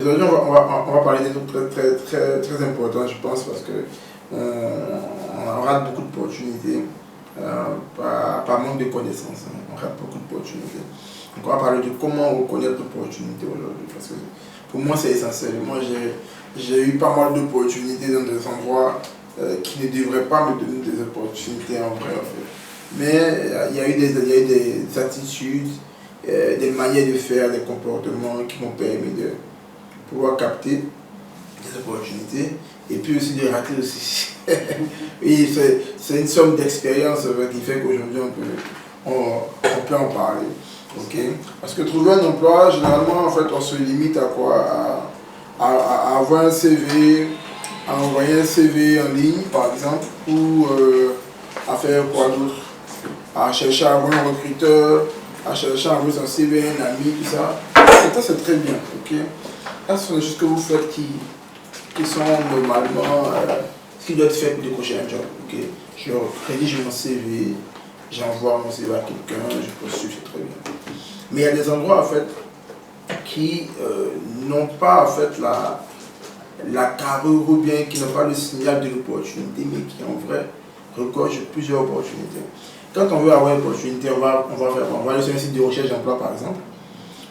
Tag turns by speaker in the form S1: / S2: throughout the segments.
S1: Aujourd'hui, on va parler des trucs très importants, je pense, parce que on rate beaucoup d'opportunités par manque de connaissances. Hein. On rate beaucoup d'opportunités. Donc, on va parler de comment reconnaître l'opportunité aujourd'hui. Parce que pour moi, c'est essentiel. Moi, j'ai eu pas mal d'opportunités dans des endroits qui ne devraient pas me donner des opportunités en vrai, en fait. Mais il y a eu des attitudes, des manières de faire, des comportements qui m'ont permis de pouvoir capter des opportunités et puis aussi de rater aussi. Et c'est une somme d'expérience qui fait qu'aujourd'hui on peut en parler. Okay? Parce que trouver un emploi, généralement, en fait, on se limite à quoi? À avoir un CV, à envoyer un CV en ligne, par exemple, ou à faire quoi d'autre? À chercher à avoir un recruteur, à chercher à envoyer son CV à un ami, tout ça. Ça, c'est très bien. Okay? Ce sont des choses que vous faites qui sont normalement ce qui doit être fait pour décrocher un job. Okay? Je rédige mon CV, j'envoie mon CV à quelqu'un, je postule, c'est très bien. Mais il y a des endroits en fait qui n'ont pas en fait la carrure ou bien qui n'ont pas le signal de l'opportunité, mais qui en vrai recochent plusieurs opportunités. Quand on veut avoir une opportunité, on va aller sur un site de recherche d'emploi par exemple.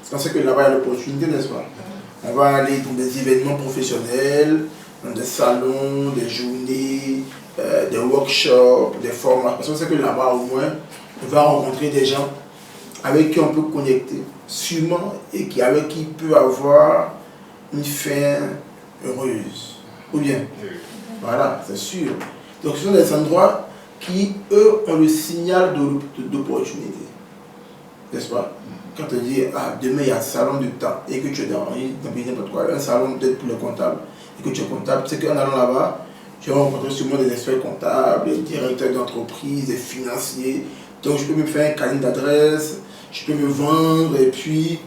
S1: C'est comme ça que là-bas il y a l'opportunité, n'est-ce pas? On va aller dans des événements professionnels, dans des salons, des journées, des workshops, des formations. C'est que là-bas, au moins, on va rencontrer des gens avec qui on peut connecter, sûrement, et avec qui peut avoir une fin heureuse. Ou bien, voilà, c'est sûr. Donc, ce sont des endroits qui, eux, ont le signal d'opportunité. N'est-ce pas? Quand on dit, demain il y a un salon de temps et que tu es dans n'importe quoi, un salon peut-être pour les comptables, et que tu es comptable, c'est qu'en allant là-bas, tu vas rencontrer sûrement des experts comptables, des directeurs d'entreprise, des financiers. Donc je peux me faire un carnet d'adresse, je peux me vendre et puis,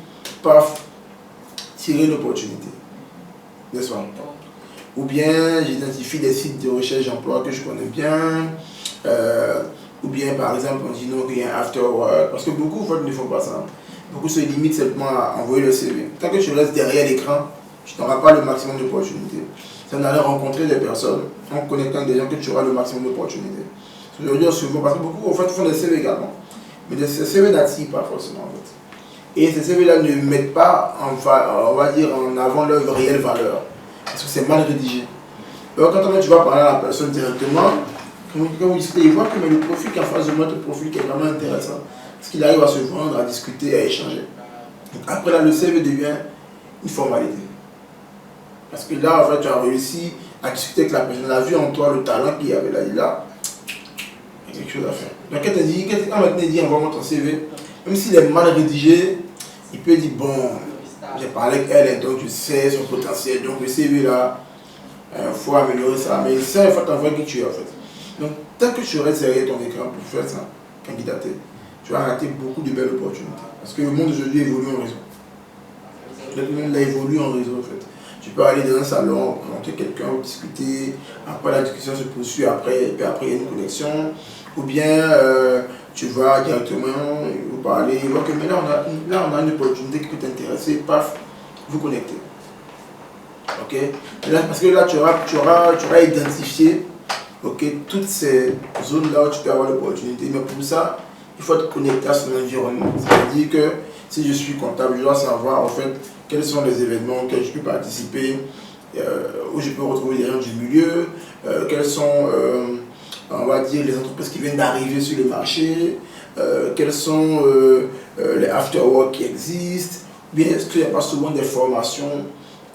S1: paf, tirer l'opportunité. N'est-ce pas? Ou bien j'identifie des sites de recherche d'emploi que je connais bien. Ou bien par exemple on dit non qu'il y a un after work, parce que beaucoup en fait, ne font pas ça. Beaucoup se limitent simplement à envoyer le CV. Tant que tu restes derrière l'écran, tu n'auras pas le maximum d'opportunités. C'est en allant rencontrer des personnes, en connectant des gens que tu auras le maximum d'opportunités. Aujourd'hui, souvent, parce que beaucoup en fait, font des CV également. Mais ces CV n'attirent pas forcément en fait. Et ces CV-là ne mettent pas on va dire, en avant leur réelle valeur. Parce que c'est mal rédigé. Alors quand tu vas parler à la personne directement, quand vous discutez, il voit que le profil qui est en face de moi est un profil qui est vraiment intéressant. Parce qu'il arrive à se vendre, à discuter, à échanger. Donc après là, le CV devient une formalité. Parce que là, en fait, tu as réussi à discuter avec la personne, elle a vu en toi le talent qu'il y avait là, il y a quelque chose à faire. Donc quand maintenant il dit envoie-moi ton CV, même s'il est mal rédigé, il peut dire bon, j'ai parlé avec elle, donc je sais son potentiel, donc le CV là, il faut améliorer ça. Mais ça, il faut t'envoyer qui tu es en fait. Donc, tant que tu restes derrière ton écran pour faire ça, candidater, tu vas rater beaucoup de belles opportunités. Parce que le monde aujourd'hui évolue en réseau. Le monde évolue en réseau en fait. Tu peux aller dans un salon, rencontrer quelqu'un, discuter, après la discussion se poursuit, et puis après il y a une connexion. Ou bien tu vas directement vous parler, ok, mais là on a une opportunité qui peut t'intéresser, paf, vous connectez. Ok? Là, parce que là tu auras identifié toutes ces zones-là où tu peux avoir l'opportunité, mais pour ça, il faut être connecté à son environnement. C'est-à-dire que si je suis comptable, je dois savoir en fait quels sont les événements auxquels je peux participer, où je peux retrouver les gens du milieu, quelles sont, on va dire, les entreprises qui viennent d'arriver sur le marché, quels sont les after-work qui existent, bien est-ce qu'il n'y a pas souvent des formations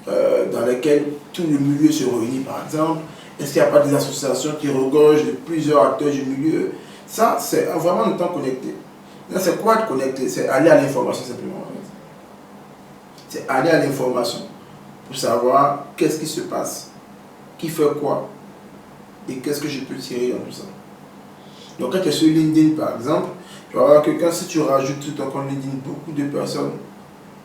S1: dans lesquelles tout le milieu se réunit par exemple. Est-ce qu'il n'y a pas des associations qui regorgent de plusieurs acteurs du milieu? Ça, c'est vraiment le temps connecté. Là, c'est quoi être connecté? C'est aller à l'information simplement. C'est aller à l'information pour savoir qu'est-ce qui se passe, qui fait quoi et qu'est-ce que je peux tirer dans tout ça. Donc, quand tu es sur LinkedIn, par exemple, tu vas voir que si tu rajoutes sur ton compte LinkedIn beaucoup de personnes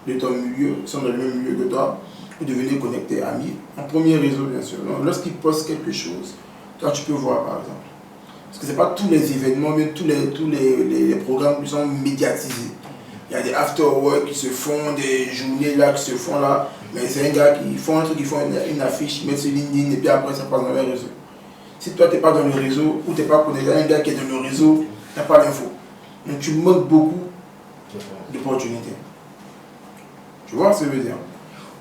S1: de ton milieu, qui sont dans le même milieu que toi, vous devenez connectés, amis, en premier réseau bien sûr. Donc, lorsqu'ils postent quelque chose, toi tu peux voir par exemple. Parce que ce n'est pas tous les événements, mais tous les programmes qui sont médiatisés. Il y a des after-work qui se font, des journées là qui se font là. Mais c'est un gars qui font un truc, qui font une affiche, ils mettent sur LinkedIn et puis après ça passe dans les réseaux. Si toi tu n'es pas dans le réseau ou tu n'es pas connecté à un gars qui est dans le réseau, tu n'as pas d'info. Donc tu manques beaucoup d'opportunités. Tu vois ce que je veux dire?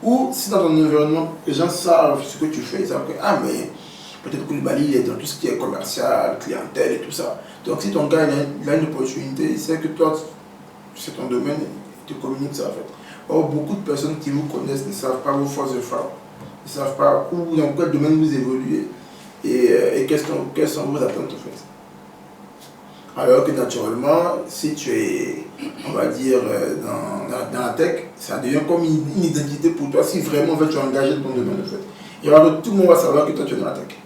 S1: Ou si dans ton environnement, les gens savent ce que tu fais, ils savent que, ah mais peut-être que le Bali il est dans tout ce qui est commercial, clientèle et tout ça. Donc si ton gars il a une opportunité, il sait que toi, c'est ton domaine, il te communique ça en fait. Or, beaucoup de personnes qui vous connaissent ne savent pas vos forces de frappe. Ils ne savent pas où, dans quel domaine vous évoluez et quelles sont vos attentes en fait. Alors que naturellement, si tu es, on va dire, dans la tech, ça devient comme une identité pour toi si vraiment en fait, tu es engagé dans ton domaine en fait. Et alors tout le monde va savoir que toi tu es dans la tech.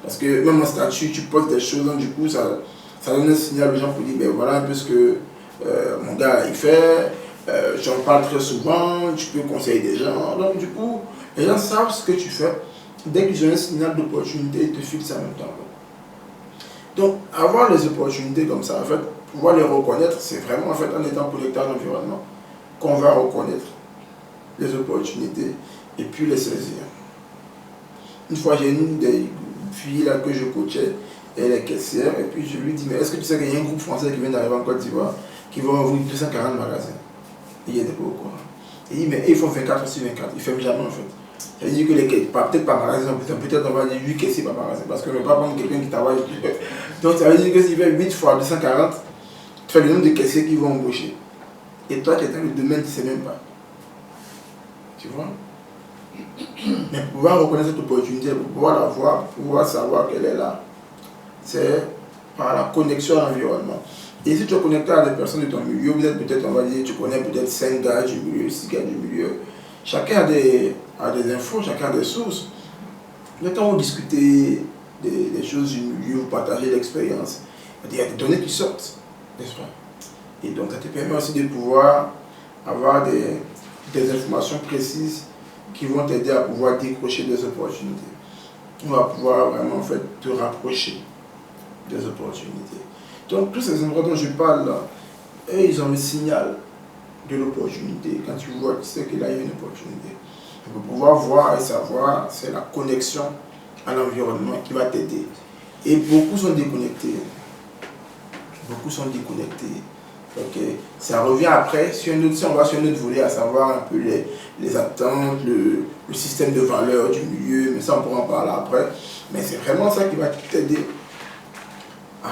S1: Parce que même en statut, tu poses des choses, donc du coup, ça donne un signal aux gens pour dire, ben voilà un peu ce que mon gars il fait, j'en parle très souvent, tu peux conseiller des gens. Donc du coup, les gens savent ce que tu fais. Dès qu'ils ont un signal d'opportunité, ils te fixent en même temps. Donc, avoir les opportunités comme ça, en fait, pouvoir les reconnaître, c'est vraiment en fait en étant connecté à l'environnement qu'on va reconnaître les opportunités et puis les saisir. Une fois, j'ai une des filles là que je coachais, elle est caissière, et puis je lui dis, mais est-ce que tu sais qu'il y a un groupe français qui vient d'arriver en Côte d'Ivoire qui va ouvrir 240 magasins? Et il y a des pas au courant. Il dit, mais ils font 24 sur 24, ils ne ferment jamais en fait. Ça veut dire que les peut-être pas magasin, peut-être on va dire 8 caissiers par magasin, parce qu'on ne va pas prendre quelqu'un qui travaille. Donc ça veut dire que s'il fait 8 fois 240, tu fais le nombre de caissiers qui vont embaucher. Et toi, tu es dans le domaine, tu ne sais même pas. Tu vois? Mais pour pouvoir reconnaître cette opportunité, pour pouvoir la voir, pour pouvoir savoir qu'elle est là, c'est par la connexion à l'environnement. Et si tu es connecté à des personnes de ton milieu, vous êtes peut-être, on va dire, tu connais peut-être 5 gars du milieu, 6 gars du milieu, chacun a des infos, chacun a des sources. Le temps où vous discutez des choses du milieu, vous partagez l'expérience, il y a des données qui sortent, n'est-ce pas? Et donc ça te permet aussi de pouvoir avoir des informations précises qui vont t'aider à pouvoir décrocher des opportunités. On va pouvoir vraiment en fait te rapprocher des opportunités. Donc tous ces endroits dont je parle là, eux, ils ont le signal de l'opportunité. Quand tu vois, tu sais qu'il y a une opportunité. Pour pouvoir voir et savoir, c'est la connexion à l'environnement qui va t'aider. Et beaucoup sont déconnectés. Beaucoup sont déconnectés. Okay. Ça revient après, si on va sur un autre volet, à savoir un peu les attentes, le système de valeurs du milieu, mais ça on pourra en parler après. Mais c'est vraiment ça qui va t'aider à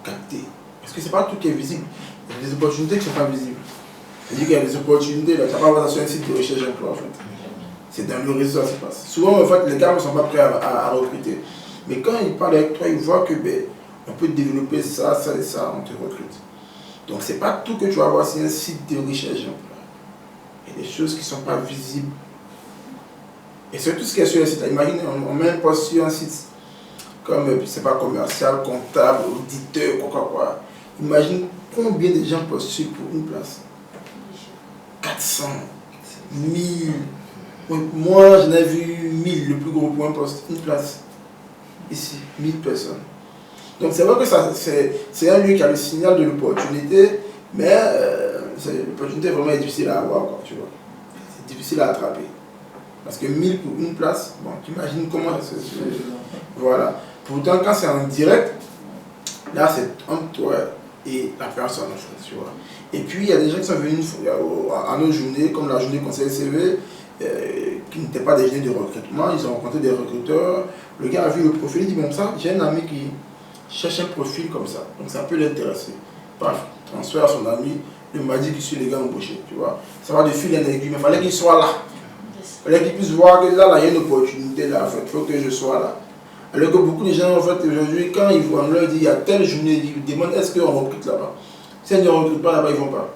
S1: capter. Parce que c'est pas tout qui est visible. Il y a des opportunités qui ne sont pas visibles. C'est-à-dire qu'il y a des opportunités, là, tu n'as pas besoin sur un site de recherche d'emploi en fait. C'est dans le réseau que ça se passe. Souvent en fait les gars ne sont pas prêts à recruter. Mais quand ils parlent avec toi, ils voient que on peut développer ça, ça et ça, on te recrute. Donc c'est pas tout que tu vas voir sur un site de recherche d'emploi. Il y a des choses qui ne sont pas visibles. Et c'est tout ce qui est sur le site. Imagine, on met un poste sur un site comme, c'est pas commercial, comptable, auditeur, quoi. Imagine combien de gens postulent pour une place. 400, 1000. Moi, j'en ai vu 1000, le plus gros pour un poste, une place. Ici, 1000 personnes. Donc c'est vrai que c'est un lieu qui a le signal de l'opportunité, mais l'opportunité vraiment difficile à avoir, quoi, tu vois. C'est difficile à attraper. Parce que 1000 pour une place, bon, tu imagines comment ça se fait. Voilà. Pourtant, quand c'est en direct, là, c'est entre toi et la personne, en fait, tu vois. Et puis, il y a des gens qui sont venus à nos journées, comme la journée conseil CV, qui n'étaient pas des journées de recrutement. Ils ont rencontré des recruteurs. Le gars a vu le profil, il dit, bon, ça, j'ai un ami qui cherche un profil comme ça. Donc, ça peut l'intéresser. Paf, transfert à son ami, il m'a dit que je suis les gars embauchés, tu vois. Ça va de fil en aiguille, mais il fallait qu'il soit là. Il fallait qu'il puisse voir que là, il y a une opportunité, là, en fait, il faut que je sois là. Alors que beaucoup de gens, en fait, aujourd'hui, quand ils voient, on leur dit, il y a telle journée, ils demandent est-ce qu'on recrute là-bas. Si on ne recrute pas là-bas, ils ne vont pas.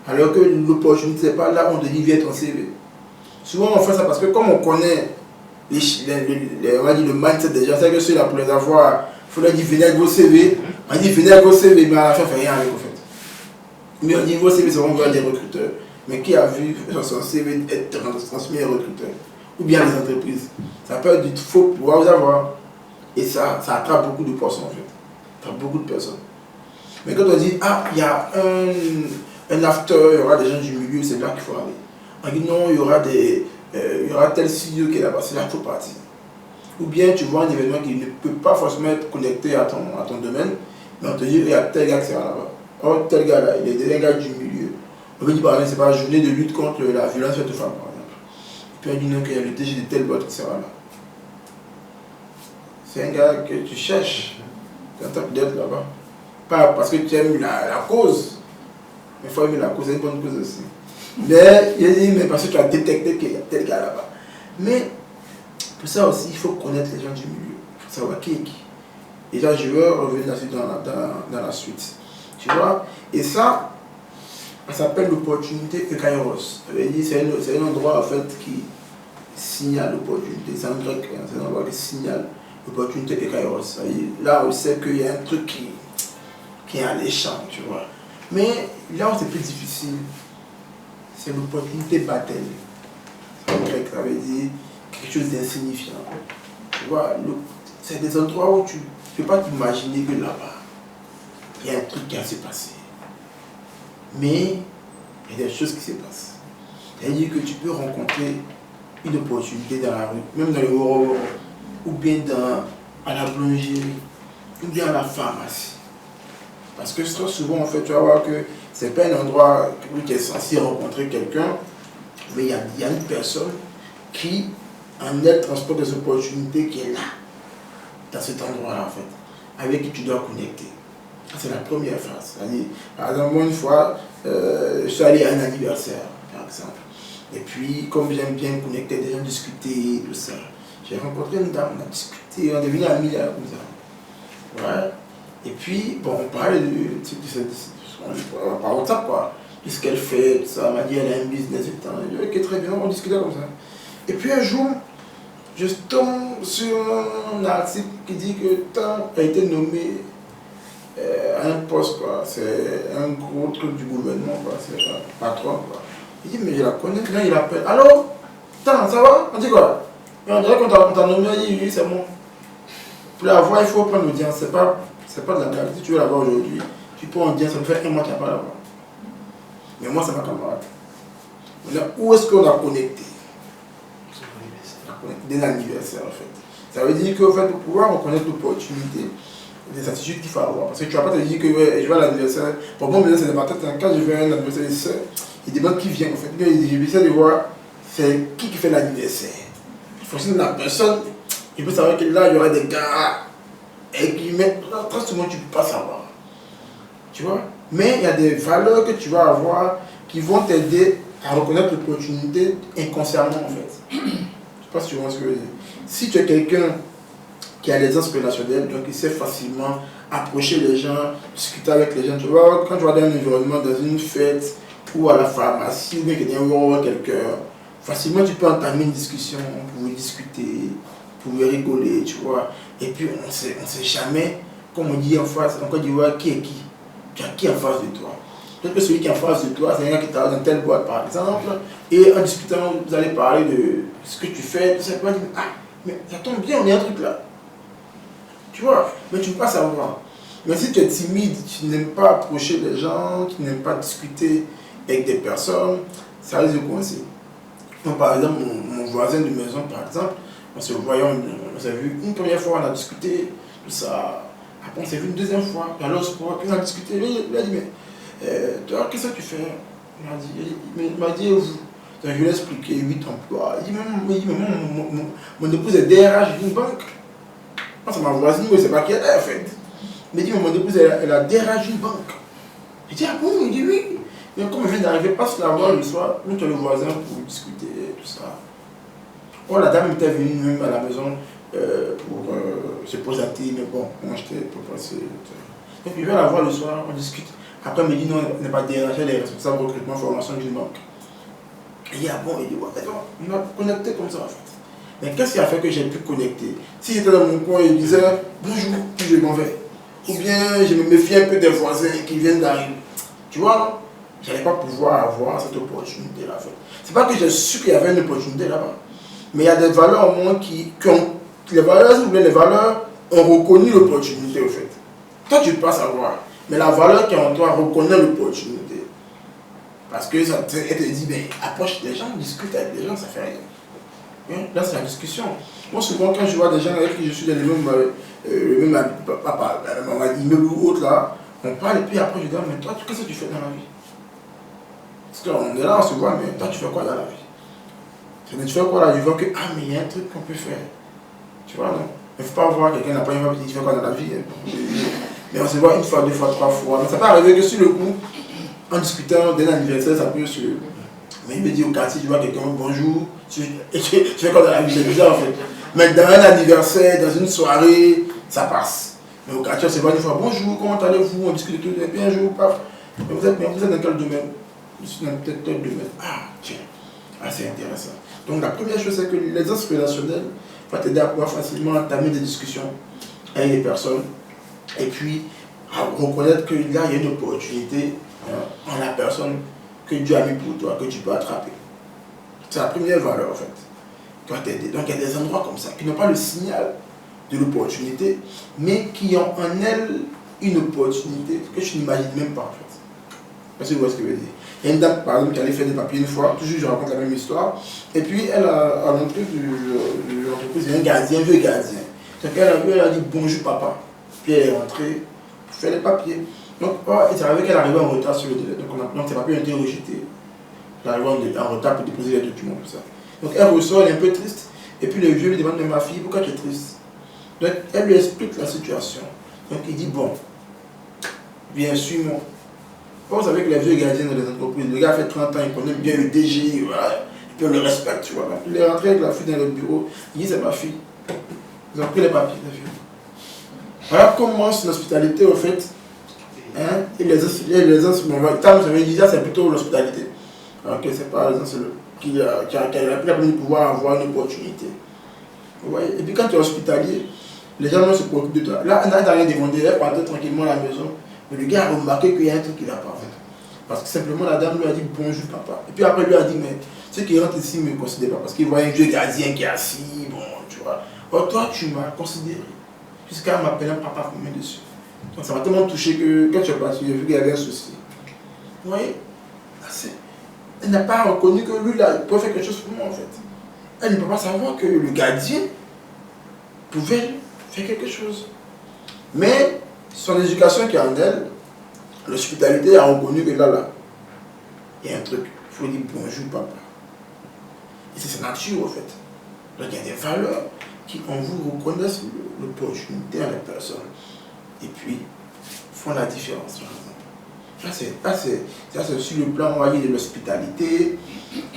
S1: Alors que l'opportunité n'est pas là, on te dit, viens ton CV. Souvent, on fait ça parce que comme on connaît on va dire le mindset des gens, c'est que ceux-là, pour les avoir, il faut leur dire, venez avec vos CV. On dit, venez avec vos CV, mais à la fin, on ne fait rien avec, en fait. Mais on dit, vos CV seront vers des recruteurs. Mais qui a vu son CV être transmis aux recruteurs? Ou bien les entreprises. Ça peut être du faux pour vous avoir. Et ça attrape beaucoup de personnes en fait. Ça attrape beaucoup de personnes. Mais quand on dit, ah, il y a un after, il y aura des gens du milieu, c'est là qu'il faut aller. On dit non, il y aura tel studio qui est là-bas, c'est là qu'il faut partir. Ou bien tu vois un événement qui ne peut pas forcément être connecté à ton domaine, mais on te dit, il y a tel gars qui sera là-bas. Or, tel gars là, il est un gars du milieu. On veut dire, par exemple, c'est pas la journée de lutte contre la violence faite aux femmes, par exemple. Et puis on dit non, qu'il y a le DG de tel boîte qui sera là. C'est un gars que tu cherches, tu entends d'être là-bas. Pas parce que tu aimes la cause, mais il faut aimer la cause, c'est une bonne cause aussi. Mais il dit, mais parce que tu as détecté qu'il y a tel gars là-bas. Mais pour ça aussi, il faut connaître les gens du milieu. Il faut savoir qui est qui. Et là, je vais revenir là-dessus dans la suite. Tu vois? Et ça s'appelle l'opportunité Ekairos. C'est un endroit en fait qui signale l'opportunité. C'est un grec, c'est un endroit qui signale l'opportunité Ekairos. Là, on sait qu'il y a un truc qui est alléchant, tu vois. Mais là où c'est plus difficile, c'est l'opportunité Batel. C'est en grec, ça veut dire quelque chose d'insignifiant. Tu vois, c'est des endroits où tu ne peux pas t'imaginer que là-bas, il y a un truc qui va se passer. Mais il y a des choses qui se passent. C'est-à-dire que tu peux rencontrer une opportunité dans la rue, même dans le Woro, ou bien à la boulangerie, ou bien à la pharmacie. Parce que très souvent, en fait, tu vas voir que ce n'est pas un endroit où tu es censé rencontrer quelqu'un, mais il y a une personne qui en elle transporte des opportunités qui est là, dans cet endroit-là, en fait, avec qui tu dois connecter. C'est la première phase. Par exemple, moi, une fois, je suis allé à un anniversaire, par exemple. Et puis, comme j'aime bien connecter des gens, discuter, tout ça, j'ai rencontré une dame, on a discuté, on est devenu amis là, comme ça. Ouais. Et puis, bon, on parlait par WhatsApp, quoi. Qu'est-ce qu'elle fait, tout ça. Elle m'a dit, elle a un business et tout. Je dit, ok, très bien, on discutait comme ça. Et puis un jour, je tombe sur un article qui dit que tant a été nommé à un poste, quoi. C'est un gros truc du gouvernement, quoi. C'est un patron, quoi. Il dit, mais je la connais. Là, il appelle. Allô? Tant, ça va? On dit quoi? Et on dirait qu'on t'a nommé, il dit, oui, c'est bon. Pour la voir, il faut prendre l'audience. C'est pas de la blague. Si tu veux la voir aujourd'hui, tu prends l'audience, ça me fait un mois qu'il n'y a pas la voir. Mais moi, c'est ma camarade. Maintenant, où est-ce qu'on a connecté? Des anniversaires, en fait. Ça veut dire qu'en fait, pour pouvoir reconnaître l'opportunité, des attitudes qu'il faut avoir. Parce que tu ne vas pas te dire que ouais, je vais à l'anniversaire. Pour moi, c'est des patates. Quand je vais à un anniversaire des soeurs, il demande qui vient, en fait. Je essaie de voir c'est qui fait l'anniversaire. Il faut aussi la personne. Il peut savoir que là, il y aura des gars. Et qui mettent. Très souvent, tu ne peux pas savoir. Tu vois? Mais il y a des valeurs que tu vas avoir qui vont t'aider à reconnaître l'opportunité inconsciemment, en fait. Je ne sais pas si tu vois ce que je veux dire. Si tu es quelqu'un qui a l'aisance relationnelle, donc il sait facilement approcher les gens, discuter avec les gens. Tu vois, quand tu vas dans un environnement, dans une fête, ou à la pharmacie, ou bien quelqu'un, facilement tu peux entamer une discussion, vous pouvez discuter, vous pouvez rigoler, tu vois. Et puis on sait jamais, comme on dit en face, en Côte d'Ivoire, qui est qui. Tu as qui en face de toi. Peut-être que celui qui est en face de toi, c'est un gars qui est dans telle boîte par exemple, et en discutant, vous allez parler de ce que tu fais, tout ça, tu vas dire, ah, mais ça tombe bien, on est un truc là. Tu vois, mais tu ne peux pas savoir. Mais si tu es timide, tu n'aimes pas approcher les gens, tu n'aimes pas discuter avec des personnes, ça risque de coincer. Donc, par exemple, mon voisin de maison, par exemple, on s'est vu une première fois, on a discuté, tout ça. Après, on s'est vu une deuxième fois, dans le sport, puis on a discuté. Il a dit, mais toi, qu'est-ce que tu fais? Il m'a dit, vous. Donc, je lui ai expliqué 8 emplois. Il dit, mais mon épouse est DRH d'une banque. C'est ma voisine, mais c'est pas qui elle est en fait. Il me dit, mon épouse, elle a DRH d'une banque. Je dis, ah bon? Il dit, oui. Mais comme je viens d'arriver, passe la voir le soir, nous, tu as le voisin pour discuter, tout ça. Oh, la dame était venue même à la maison pour se présenter, mais bon, moi j'étais pas passé. Donc, il vient la voir le soir, on discute. Après, il me dit, non, elle n'est pas DRH, elle est responsable de recrutement formation d'une banque. Il dit, ah bon? Il dit, ouais, d'accord, on va connecter comme ça en fait. Mais qu'est-ce qui a fait que j'ai pu connecter? Si j'étais dans mon coin et je disais bonjour, puis je m'en vais. Ou bien je me méfie un peu des voisins qui viennent d'arriver. Tu vois, je n'allais pas pouvoir avoir cette opportunité-là. C'est pas que j'ai su qu'il y avait une opportunité là-bas. Mais il y a des valeurs au moins qui ont. Les valeurs ont reconnu l'opportunité au fait. Toi, tu ne peux pas savoir. Mais la valeur qui est en toi reconnaît l'opportunité. Parce que ça elle te dit, ben, approche des gens, discute avec des gens, ça fait rien. Hein? Là, c'est la discussion. Moi, souvent, quand je vois des gens avec qui je suis dans le même papa, immeuble ou autre, là, on parle et puis après, je dis, mais toi, qu'est-ce que tu fais dans la vie? Parce qu'on est là, on se voit, mais toi, tu fais quoi dans la vie? Tu fais quoi là? Je vois que, ah, mais il y a un truc qu'on peut faire. Tu vois, non? Il ne faut pas voir quelqu'un n'a pas une vie, tu fais quoi dans la vie? Mais on se voit une fois, deux fois, trois fois. Mais ça peut arriver que sur le coup, en discutant d'un anniversaire, ça peut se. Mais il me dit au quartier, tu vois quelqu'un, bonjour, tu fais quoi dans la vie? C'est bizarre en fait. Mais dans un anniversaire, dans une soirée, ça passe. Mais au quartier, on se voit une fois, bonjour, comment allez-vous? On discute de tout, et puis un jour, paf. Mais vous êtes dans quel domaine? Je suis dans tel domaine. Ah, tiens, ah, c'est intéressant. Donc la première chose, c'est que les aspects relationnels vont t'aider à pouvoir facilement entamer des discussions avec les personnes. Et puis, à reconnaître qu'il y a une opportunité en la personne que Dieu a mis pour toi, que tu peux attraper. C'est la première valeur en fait, qui va t'aider. Donc il y a des endroits comme ça, qui n'ont pas le signal de l'opportunité, mais qui ont en elles une opportunité que tu n'imagines même pas en fait. Parce que vous voyez ce que je veux dire. Il y a une dame par exemple qui allait faire des papiers une fois, toujours je raconte la même histoire, et puis elle a l'entrée de l'entreprise, il y a un gardien, un vieux gardien. Donc elle a dit bonjour papa, puis elle est rentrée pour faire les papiers. Donc il s'est arrivé qu'elle arrivait en retard sur le délai, donc ses papiers ont été rejetés. Elle arrive en retard pour déposer les documents, tout ça. Donc elle ressort, elle est un peu triste, et puis le vieux lui demande, mais ma fille, pourquoi tu es triste? Donc elle lui explique la situation. Donc il dit, bon, bien suis-moi. Vous savez que les vieux gardiens dans les entreprises, le gars fait 30 ans, il connaît bien le DG, voilà, il peut le respecter, tu vois. Il est rentré avec la fille dans le bureau, il dit c'est ma fille. Ils ont pris les papiers, la fille. Voilà comment commence l'hospitalité au fait. Hein, et les enseignements, c'est plutôt l'hospitalité. Alors que c'est pas les enseignements qui a permis de pouvoir avoir une opportunité. Vous voyez? Et puis quand tu es hospitalier, les gens ne se préoccupent de toi. Là, on n'a rien demandé, elle partait tranquillement à la maison. Mais le gars a remarqué qu'il y a un truc qu'il n'a pas fait. Parce que simplement la dame lui a dit bonjour papa. Et puis après lui a dit, mais ceux qui rentrent ici ne me considèrent pas. Parce qu'il voit un vieux gardien qui est assis, bon, tu vois. Or toi tu m'as considéré. Jusqu'à m'appeler papa pour me dessus. Donc ça m'a tellement touché que quand tu es parti, j'ai vu qu'il y avait un souci. Vous voyez? Elle n'a pas reconnu que lui là, il pouvait faire quelque chose pour moi en fait. Elle ne peut pas savoir que le gardien pouvait faire quelque chose. Mais son éducation qui est en elle, l'hospitalité a reconnu que là, il y a un truc. Il faut dire bonjour papa. Et c'est sa nature en fait. Donc il y a des valeurs qui en vous reconnaissent l'opportunité à la personne. Et puis font la différence. Ça c'est sur le plan moyen de l'hospitalité,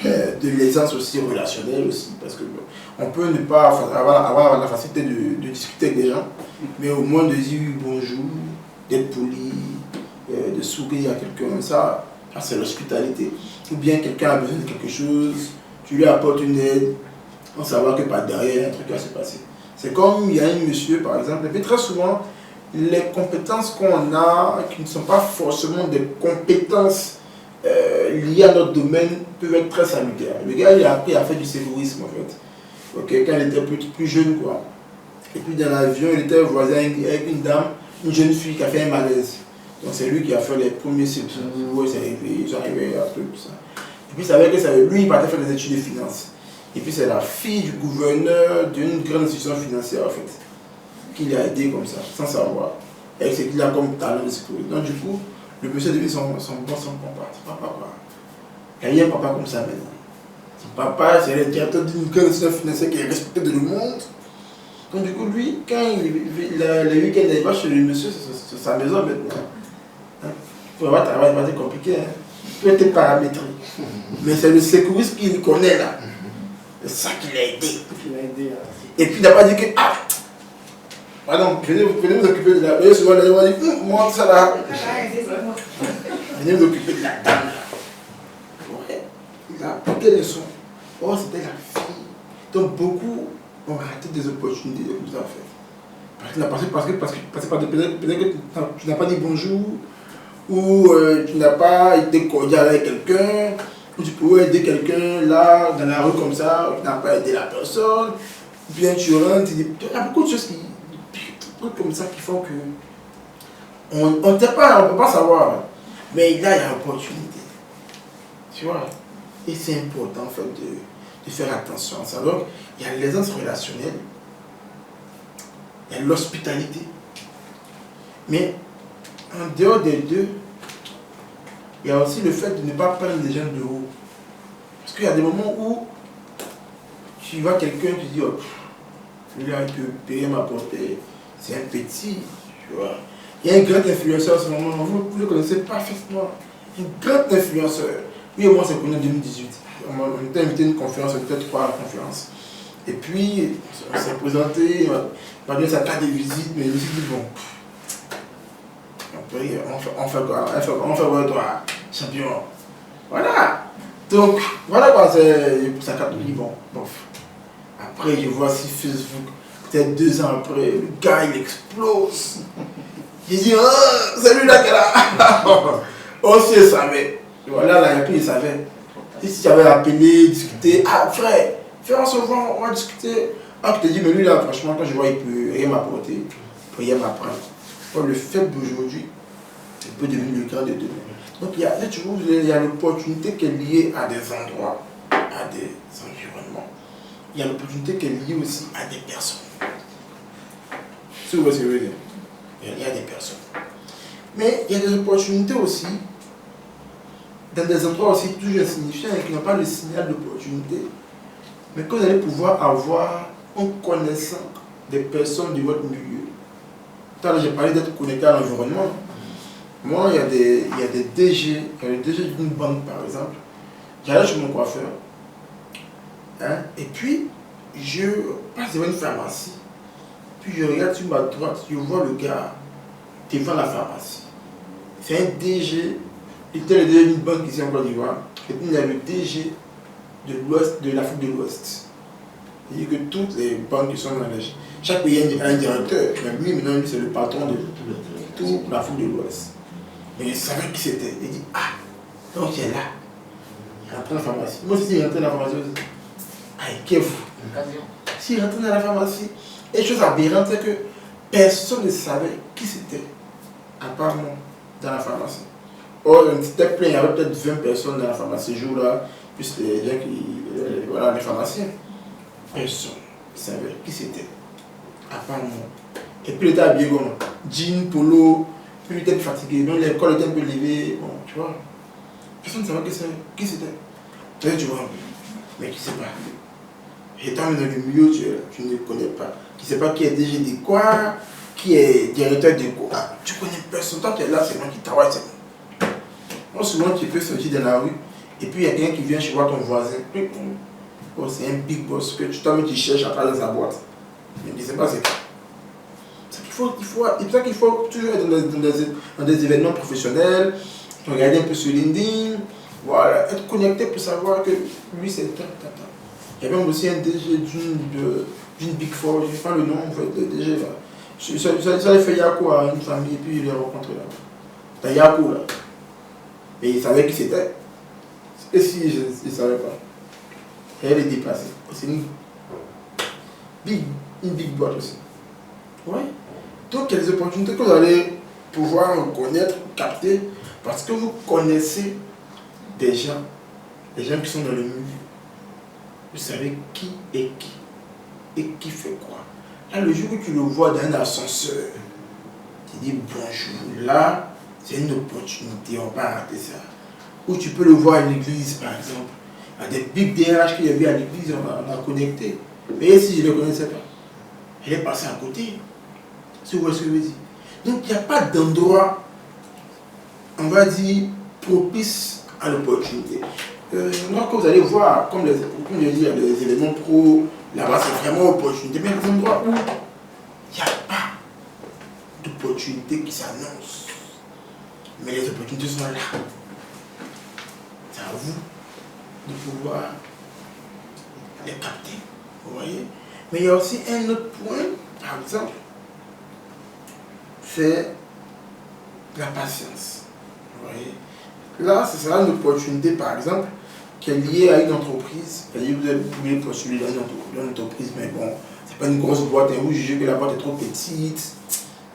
S1: de l'aisance aussi relationnelle aussi, parce qu'on peut ne pas avoir la facilité de discuter avec des gens, mais au moins de dire bonjour, d'être poli, de sourire à quelqu'un, ça c'est l'hospitalité. Ou bien quelqu'un a besoin de quelque chose, tu lui apportes une aide, sans savoir que par derrière un truc va se passer. C'est comme il y a un monsieur par exemple, et puis très souvent, les compétences qu'on a, qui ne sont pas forcément des compétences liées à notre domaine, peuvent être très salutaires. Le gars, il a appris à faire du secourisme en fait. Okay, quand il était plus jeune, quoi. Et puis dans l'avion, il était voisin avec une dame, une jeune fille qui a fait un malaise. Donc c'est lui qui a fait les premiers secours, ils sont arrivés à tout ça. Et puis il savait que lui, il partait faire des études de finance. Et puis c'est la fille du gouverneur d'une grande institution financière en fait, qui l'a aidé comme ça, sans savoir. Et c'est qu'il a comme talent de sécurité. Donc du coup, le monsieur devient son papa. C'est pas papa. Quand il y a un papa comme ça maintenant. Son papa, c'est le directeur d'une grande institution financière qui est respecté de le monde. Donc du coup, lui, quand le week-end il va chez le monsieur, c'est sa maison maintenant. Hein? Pour avoir un travail, c'est pas compliqué. Hein? Tout était paramétré. Mais c'est le secouriste qu'il connaît là. C'est ça qui l'a aidé. Et puis il n'a pas dit que, ah, pardon, venez vous occuper de la... Vous voyez souvent les gens vont dire, montre ça là. Venez vous occuper de la dame là. Ouais, il a apporté les soins. Oh, c'était la fille. Donc beaucoup ont raté des opportunités comme ça en fait. Parce que peut-être que tu n'as pas dit bonjour, ou tu n'as pas été cordial avec quelqu'un, ou tu pouvais aider quelqu'un là, dans la rue comme ça, tu n'as pas aidé la personne, ou bien tu rentres, il y a beaucoup de choses comme ça qui font que On ne peut pas savoir. Mais là, il y a opportunité. Tu vois? Et c'est important en fait de faire attention à ça. Donc, il y a l'aisance relationnelle, il y a l'hospitalité. Mais en dehors des deux, il y a aussi le fait de ne pas prendre les gens de haut. Parce qu'il y a des moments où tu vois quelqu'un, tu dis, oh, lui-là, il peut payer ma portée. C'est un petit, tu vois. Il y a un grand influenceur en ce moment, vous le connaissez parfaitement. Un grand influenceur. Lui et moi, on s'est connus en 2018. On était invité à une conférence, on était 3 à la conférence. Et puis, on s'est présenté, il m'a donné sa carte de visite, mais je me suis dit, bon, on fait quoi toi, champion? Voilà. Donc, voilà quoi, c'est sa carte de visite, bon, bof. Après, je vois sur Facebook, peut-être 2 ans après, le gars, il explose. J'ai dit, oh, c'est lui là qui est là. On se savait. Voilà, là, et puis il savait. Et si tu avais appelé, discuté, ah frère, on se voit, on va discuter. Ah, tu te dis, mais lui là, franchement, quand je vois, il peut rien m'apporter, il peut rien m'apprendre. Le faible d'aujourd'hui, il peut devenir le grand de demain. Donc, il y a l'opportunité qui est liée à des endroits, à des environnements. Il y a l'opportunité qui est liée aussi à des personnes. Si vous voyez ce que je veux dire. Il y a des personnes. Mais il y a des opportunités aussi, dans des endroits aussi toujours insignifiants et qui n'ont pas le signal d'opportunité, mais que vous allez pouvoir avoir en connaissant des personnes de votre milieu. Tout à l'heure, j'ai parlé d'être connecté à l'environnement. Moi, il y a des DG, il y a le DG d'une banque par exemple. J'allais chez mon coiffeur, hein, et puis je passe devant une pharmacie. Puis je regarde sur ma droite, je vois le gars devant la pharmacie. C'est un DG, il était le DG d'une banque ici en Côte d'Ivoire, et puis il y a le DG de l'Ouest, de l'Afrique de l'Ouest. C'est-à-dire que toutes les banques qui sont dans les... Chaque pays a un directeur, mais lui maintenant c'est le patron de toute l'Afrique de l'Ouest. Mais il savait qui c'était. Il dit, ah, donc il est là. Il rentre dans la pharmacie. Moi aussi, il rentre dans la pharmacie aussi. Ah, qui est vous? S'il rentre dans la pharmacie, et chose aberrante, c'est que personne ne savait qui c'était, à part moi, dans la pharmacie. Or, c'était plein, il y avait peut-être 20 personnes dans la pharmacie ce jour-là, plus les gens qui. Voilà, les pharmaciens. Personne ne savait qui c'était, à part moi. Et puis il était habillé comme jean, polo, puis il était fatigué, donc l'école était un peu levée, bon, tu vois. Personne ne savait qui c'était. Tu vois, mais qui ne sait pas. Et étant dans le milieu, tu ne connais pas. Tu ne sais pas qui est DG de quoi, qui est directeur de quoi. Tu connais personne. Tant que tu es là, c'est moi qui travaille. Moi, souvent, tu peux sortir dans la rue, et puis il y a quelqu'un qui vient chez toi, ton voisin. Oh, c'est un big boss que toi-même tu cherches à travers sa boîte. Mais tu ne sais pas c'est quoi. C'est ça qu'il faut toujours être dans des événements professionnels, regarder un peu sur LinkedIn, voilà, être connecté pour savoir que lui c'est tel. Il y a même aussi un DG d'une Big Four, je ne sais pas le nom en fait, de DG là. Ça a fait Yako à une famille et puis il l'a rencontré là. T'as Yako là. Et il savait qui c'était. Et si il ne savait pas. Et elle est déplacée. C'est une big boîte aussi. Oui. Donc il y a des opportunités que vous allez pouvoir connaître, capter, parce que vous connaissez des gens qui sont dans le milieu. Vous savez qui est qui et qui fait quoi. Là, le jour où tu le vois dans un ascenseur, tu dis bonjour. Là, c'est une opportunité, on va pas rater ça. Ou tu peux le voir à l'église, par exemple. Il y a des big DRH qu'il y avait à l'église, on a connecté. Mais si je ne le connaissais pas, elle est passée à côté. Si vous voyez ce que je veux dire. Donc, il n'y a pas d'endroit, on va dire, propice à l'opportunité. Moi, quand vous allez voir, comme je l'ai dit, il y a des événements pro, là-bas, c'est vraiment opportunité. Mais des endroits où il n'y a pas d'opportunité qui s'annonce. Mais les opportunités sont là. C'est à vous de pouvoir les capter. Vous voyez? Mais il y a aussi un autre point, par exemple, c'est la patience. Vous voyez? Là, ce sera une opportunité, par exemple, qui est liée à une entreprise. Vous pouvez postuler dans une entreprise, mais bon, c'est pas une grosse boîte, et vous jugez que la boîte est trop petite.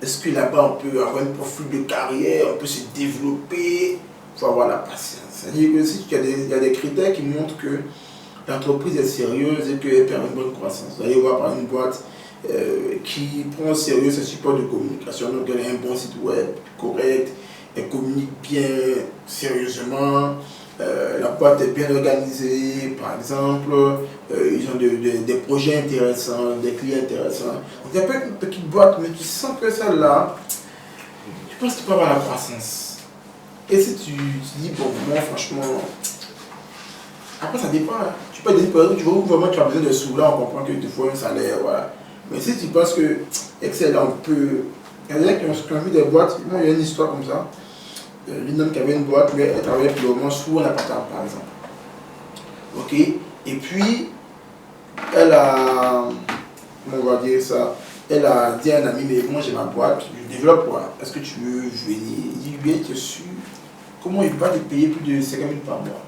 S1: Est-ce que là-bas, on peut avoir un profil de carrière, on peut se développer? Il faut avoir la patience. C'est-à-dire que si il y a des critères qui montrent que l'entreprise est sérieuse et qu'elle permet une bonne croissance. Vous allez voir par une boîte qui prend au sérieux ses supports de communication, donc elle a un bon site web correct, elle communique bien sérieusement, la boîte est bien organisée, par exemple, ils ont des projets intéressants, des clients intéressants. Donc, il y a pas une petite boîte, mais tu sens que celle-là, je pense que tu peux avoir la croissance. Et si tu dis, bon, moi franchement, après ça dépend. Hein. Tu peux dire, par exemple, tu vois vraiment tu as besoin de sous, là on comprend qu'il te faut un salaire, voilà. Mais si tu penses que Excel, on peut. Il y a des gens qui ont vu des boîtes, moi il y a une histoire comme ça. Une homme qui avait une boîte, mais elle travaillait pour le moment sous un appartement, par exemple. Ok. Et puis, elle a. Comment on va dire ça? Elle a dit à un ami, mais moi j'ai ma boîte, je développe quoi? Est-ce que tu veux venir? Il dit, bien, tu es sûr? Comment il va te payer plus de 50 000 par mois?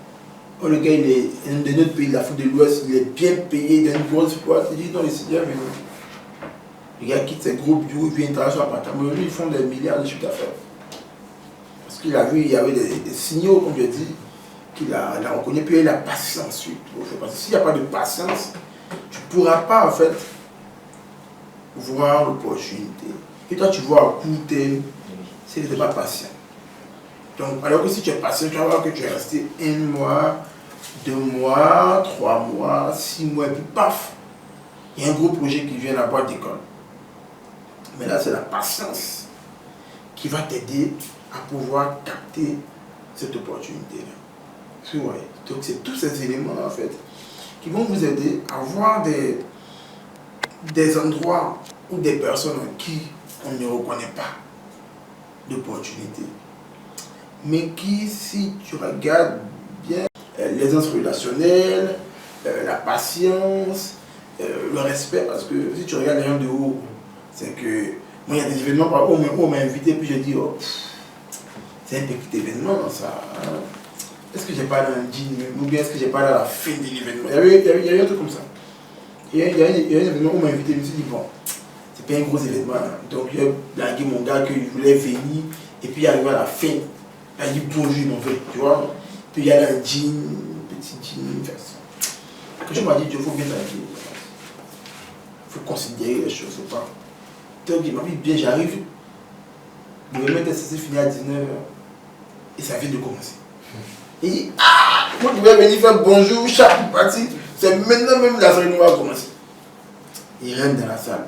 S1: Oh, le gars, il est de notre pays, l'Afrique de l'Ouest, il est bien payé dans une grosse boîte. Il dit, non, il s'est bien venu. Le gars quitte ses gros bureaux, il vient travailler sur l'appartement. Lui, ils font des milliards de chiffre d'affaires. Parce qu'il a vu, il y avait des signaux, comme je dis, qu'il a reconnu, puis il a la patience surtout. Parce que s'il n'y a pas de patience, tu ne pourras pas, en fait, voir l'opportunité. Et toi, tu vois à court terme, si tu n'es pas patient. Donc, alors que si tu es patient, tu vas voir que tu es resté 1 mois, 2 mois, 3 mois, 6 mois, et puis paf, il y a un gros projet qui vient à la boîte d'école. Mais là, c'est la patience qui va t'aider à pouvoir capter cette opportunité-là. Tu vois? Donc, c'est tous ces éléments, en fait, qui vont vous aider à voir des endroits ou des personnes en qui on ne reconnaît pas d'opportunité. Mais qui, si tu regardes bien, l'aisance relationnelle, la patience, le respect, parce que si tu regardes les gens de haut, c'est que moi il y a des événements par où on m'a invité, puis je dis, oh, c'est un petit événement ça. Hein? Est-ce que j'ai pas dans un jean, ou bien est-ce que j'ai pas dans la fin de l'événement? Il y avait un truc comme ça. Il y a un événement où on m'a invité, je me suis dit, bon, c'est pas un gros événement. Hein. Donc j'ai blagué mon gars que je voulais venir, et puis arrivé à la fin. Elle dit bonjour, ils m'ont fait, tu vois. Puis il y a un jean, petit jean, quelque chose m'a dit, il faut bien s'habiller. Il faut considérer les choses ou pas. Donc il m'a dit, bien, j'arrive. Le mettre c'est fini à 19h. Et ça vient de commencer. Et il dit, ah, moi je voulais venir faire bonjour, chaque partie. C'est maintenant même la cérémonie va commencer. Il rentre dans la salle.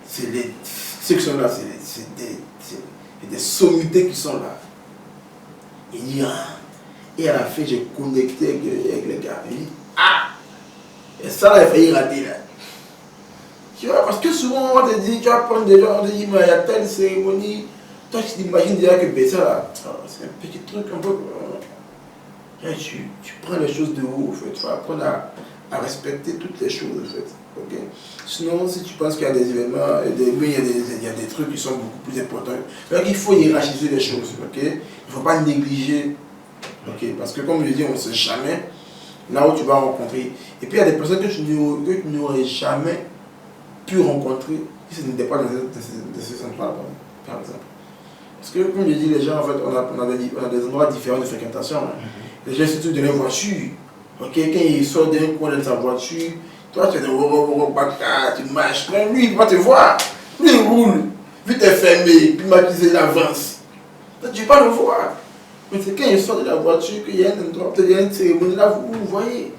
S1: C'est les. Ceux qui sont là, c'est des sommités qui sont là. Il dit, ah. Et à la fin, j'ai connecté avec les gars. Il dit, ah. Et ça, il a failli rater là. Tu vois, parce que souvent, on te dit, tu vas prendre des gens, on te dit, mais il y a telle cérémonie. Toi, tu t'imagines déjà que ben, ça là, c'est un petit truc un peu. Tu prends les choses de haut, en fait. Tu vas apprendre à respecter toutes les choses, en fait. Okay? Sinon, si tu penses qu'il y a des événements, il y a des trucs qui sont beaucoup plus importants. Donc, il faut hiérarchiser les choses. Okay? Il ne faut pas négliger. Okay? Parce que, comme je dis, on ne sait jamais là où tu vas rencontrer. Et puis, il y a des personnes que tu n'aurais jamais pu rencontrer si ce n'était pas dans ces endroits-là, par exemple. Parce que, comme je dis, les gens, en fait, on a des endroits différents de fréquentation. Hein. Les gens, surtout dans les voitures. Okay? Quand ils sortent d'un coin de sa voiture, toi, tu es tu marches. Non, lui, il va te voir. Lui, il roule. Vite est fermé, puis maquisé l'avance. Tu ne vas pas le voir. Mais c'est quand il sort de la voiture qu'il y a un endroit, peut-être il y a une cérémonie là, vous voyez.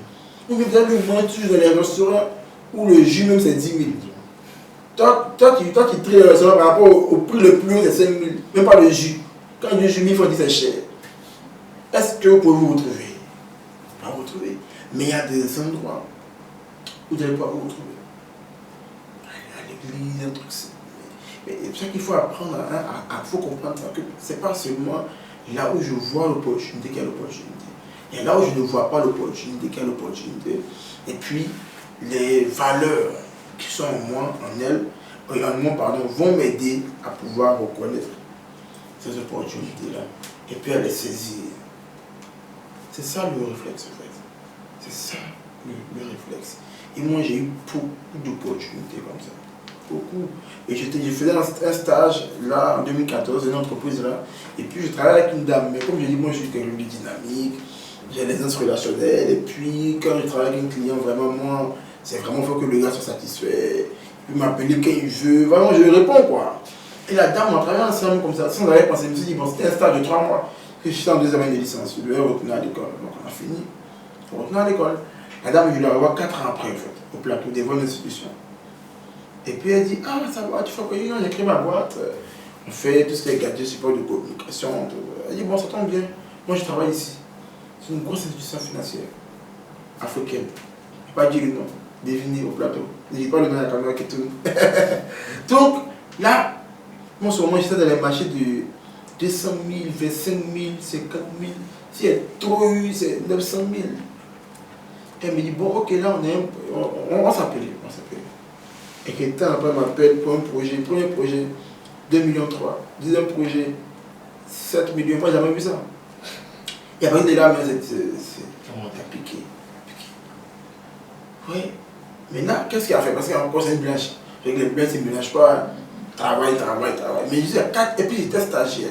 S1: Ou peut-être le venture dans les restaurants où le jus même c'est 10 000. Toi, tu traites le restaurant par rapport au prix le plus haut, c'est 5 000. Même pas le jus. Quand le jus, il faut dire c'est cher. Est-ce que vous pouvez vous retrouver? Pas vous retrouver. Mais il y a des endroits où vous n'allez pas vous retrouver. À l'église, un truc. Mais c'est ça qu'il faut apprendre, faut comprendre ça, que ce n'est pas seulement là où je vois l'opportunité qu'il y a l'opportunité. Il y a là où je ne vois pas l'opportunité qu'il y a l'opportunité. Et puis, les valeurs qui sont en moi, vont m'aider à pouvoir reconnaître ces opportunités-là. Et puis à les saisir. C'est ça le réflexe, en fait. C'est ça le réflexe. Et moi, j'ai eu beaucoup d'opportunités comme ça. beaucoup. Et je faisais un stage là en 2014 dans une entreprise là. Et puis je travaillais avec une dame. Mais comme je dis, moi je suis quelqu'un de dynamique, j'ai des instances relationnelles. Et puis quand je travaille avec un client, vraiment, moi, c'est vraiment il faut que le gars soit satisfait. Il m'appelle quand il veut. Vraiment, je réponds quoi. Et la dame, on travaillait ensemble comme ça. Sans arrière pensée, je me suis dit, bon, c'était un stage de 3 mois. Que je suis en 2e année de licence. Je devais retourner à l'école. Donc on a fini. On retourne à l'école. La dame, je la revois 4 ans après, en fait, au plateau des vols d'institution. Et puis elle dit, ah, ça va, tu fais quoi? Non, j'écris ma boîte. On fait tout ce qui est gadget, support de communication. Tout. Elle dit, bon, ça tombe bien. Moi, je travaille ici. C'est une grosse institution financière africaine. Je ne vais pas dire le nom. Devinez au plateau. Je ne dis pas le nom de la caméra qui tourne. Donc, là, moi, sur moi, j'étais dans les marchés de 200 000, 25 000, 50 000. Si elle a trop eu, c'est 900 000. Elle me dit, bon, ok, là, on s'appelle. Et quelqu'un après m'appelle pour un projet, premier projet, 2,3 millions. Deuxième projet, 7 millions. Moi, j'ai jamais vu ça. Et après, de là, mais c'est piqué. Oui. Maintenant, qu'est-ce qu'il a fait? Parce qu'encore, c'est une blanche. Les blanches, ils ne ménagent pas. Travail. Mais je disais, 4, et puis j'étais stagiaire.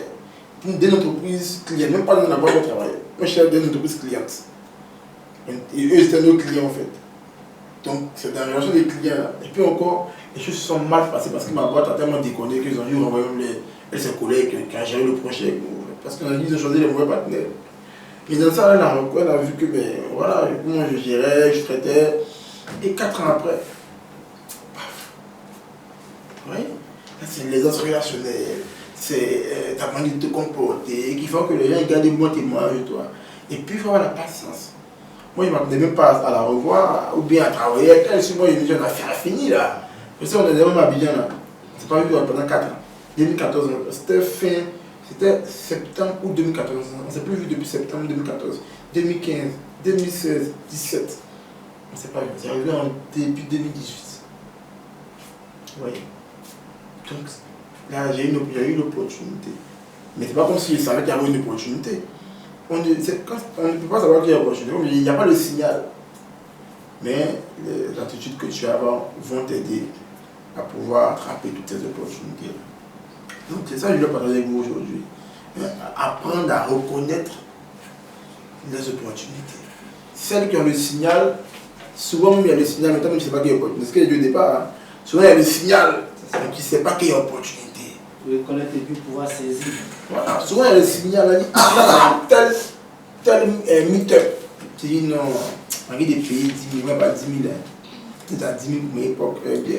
S1: Pour une entreprise cliente, même pas dans la boîte de travail. Moi, je suis d'une entreprise cliente. Et eux, c'était nos clients en fait. Donc, c'est dans la relation des clients. Et puis encore, les choses se sont mal passées parce que ma boîte a tellement déconné qu'ils ont dû renvoyer ses collègues qui ont géré le projet. Parce qu'ils ont choisi les mauvais partenaires. Et dans ça, elle a vu que, ben, voilà, moi je gérais, je traitais. Et 4 ans après, paf. Oui, c'est les autres relationnels, c'est ta manière de te comporter, qui font que les gens gardent moins témoignage de toi. Et puis, il faut avoir la patience. Moi, je ne m'attendais même pas à la revoir ou bien à travailler avec elle. Moi, je me dis, on a fait fini là. Je sais, on était même à Abidjan là. On ne s'est pas vu pendant 4 ans. 2014, c'était septembre ou 2014. On ne s'est plus vu depuis septembre 2014. 2015, 2016, 2017. On ne s'est pas vu. C'est arrivé en début 2018. Oui. Donc, là, j'ai eu l'opportunité. Mais c'est pas comme si je savais qu'il y avait une opportunité. On ne peut pas savoir qu'il y a une opportunité. Il n'y a pas le signal. Mais l'attitude que tu as vont t'aider à pouvoir attraper toutes ces opportunités. Donc c'est ça que je veux partager avec vous aujourd'hui. Apprendre à reconnaître les opportunités. Celles qui ont le signal, souvent même il y a le signal, mais toi même tu ne sais pas qu'il y a une opportunité. C'est ce que j'ai dit au départ. Hein. Souvent il y a le signal, mais tu ne sais pas qu'il y a une opportunité.
S2: Reconnaître et puis pouvoir saisir.
S1: Voilà, souvent il y a le signal, on dit, ah tel meet-up. Tu dis non, on a des pays, 10 000, même pas 10 000. Tu as 10 000 pour mes époques, bien.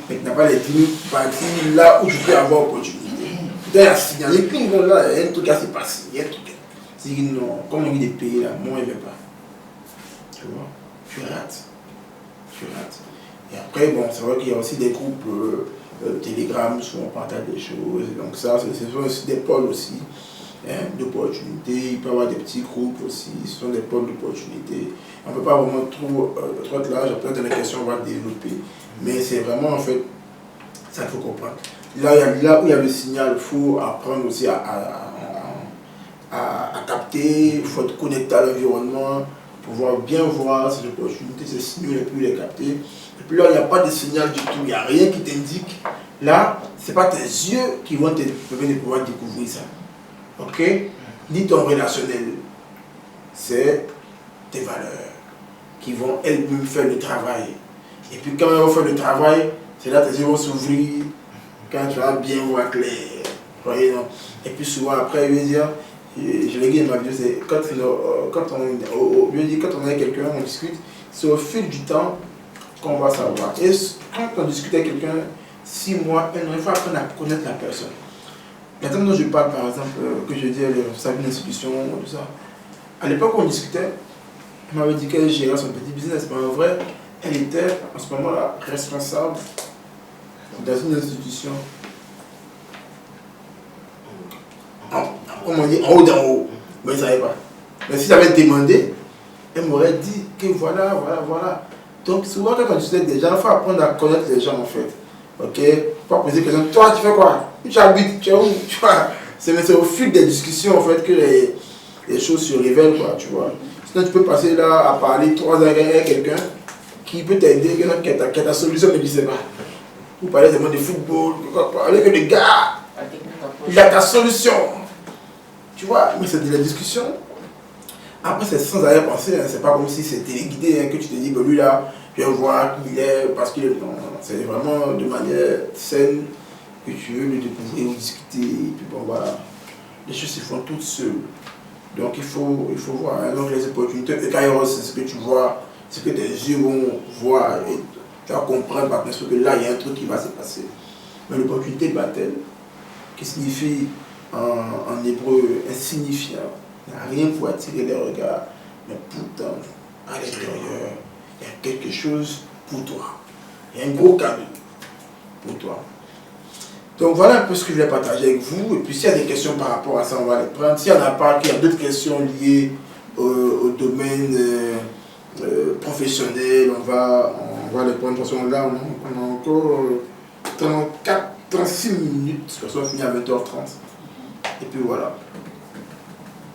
S1: Mais tu n'as pas les 10 000 parties là où tu peux avoir opportunité. Il y a un signal, les clients vont là, il y a un truc qui s'est passé, il y a un truc. Tu dis non, comme on dit des pays là, moi je ne vais pas. Tu vois, tu rates. Et après, bon, c'est vrai qu'il y a aussi des groupes Telegram où on partage des choses. Donc ça, ce sont aussi des pôles aussi d'opportunités. Il peut y avoir des petits groupes aussi, ce sont des pôles d'opportunités. On ne peut pas vraiment trop être large, après dans les questions on va développer. Mais c'est vraiment en fait, ça qu'il faut comprendre. Là où il y a le signal, il faut apprendre aussi à capter, il faut être connecté à l'environnement, pouvoir bien voir ces opportunités, ces signaux et puis les capter. Et puis là, il n'y a pas de signal du tout, il n'y a rien qui t'indique. Là, ce n'est pas tes yeux qui vont te permettre de pouvoir découvrir ça. Ok? Ni ton relationnel, c'est tes valeurs qui vont elles-mêmes faire le travail. Et puis quand elles vont faire le travail, c'est là que tes yeux vont s'ouvrir, quand tu vas bien voir clair. Voyez, non? Et puis souvent après, je vais dire, je l'ai dit dans ma vidéo, c'est quand on est avec quelqu'un, on discute, c'est au fil du temps qu'on va savoir. Et quand on discute avec quelqu'un, 6 mois, 1 an, il faut apprendre à connaître la personne. La dame dont je parle, par exemple, que je dis, elle savait une institution, tout ça. À l'époque où on discutait, elle m'avait dit qu'elle gérait son petit business, mais en vrai, elle était en ce moment-là responsable dans une institution. On m'a dit en haut d'en haut, mais elle ne savait pas. Mais si j'avais demandé, elle m'aurait dit que voilà. Donc souvent quand on discute des gens, il faut apprendre à connaître les gens en fait. Ok? Il faut pas poser des questions. Toi, tu fais quoi? Tu habites? Tu es où? Tu vois? C'est au fil des discussions en fait que les choses se révèlent, quoi, tu vois. Sinon tu peux passer là à parler 3 heures avec quelqu'un qui peut t'aider, qui a ta solution mais tu ne sais pas. vous parlez seulement de football, vous parlez que le gars,
S2: La technique
S1: il a ta solution. Tu vois, mais c'est de la discussion. Après, c'est sans arrière-pensée, hein. C'est pas comme si c'était téléguidé, hein, que tu te dis, lui là, je vais voir qui il est, parce qu'il est. Non, c'est vraiment de manière saine que tu veux le découvrir ou discuter, et puis bon, voilà. Les choses se font toutes seules. Donc il faut voir, hein, donc les opportunités. Et Kairos, c'est ce que tu vois, ce que tes yeux vont voir, et tu vas comprendre par contre que là, il y a un truc qui va se passer. Mais l'opportunité baptême, qui signifie en hébreu insignifiant, il n'y a rien pour attirer les regards, mais pourtant, à l'intérieur, il y a quelque chose pour toi. Il y a un gros cadeau pour toi. Donc voilà un peu ce que je vais partager avec vous. Et puis s'il y a des questions par rapport à ça, on va les prendre. S'il n'y en a pas, qu'il y a d'autres questions liées au domaine professionnel, on va les prendre. De toute façon, là, on a encore 36 minutes, parce qu'on finit à 20h30. Et puis voilà.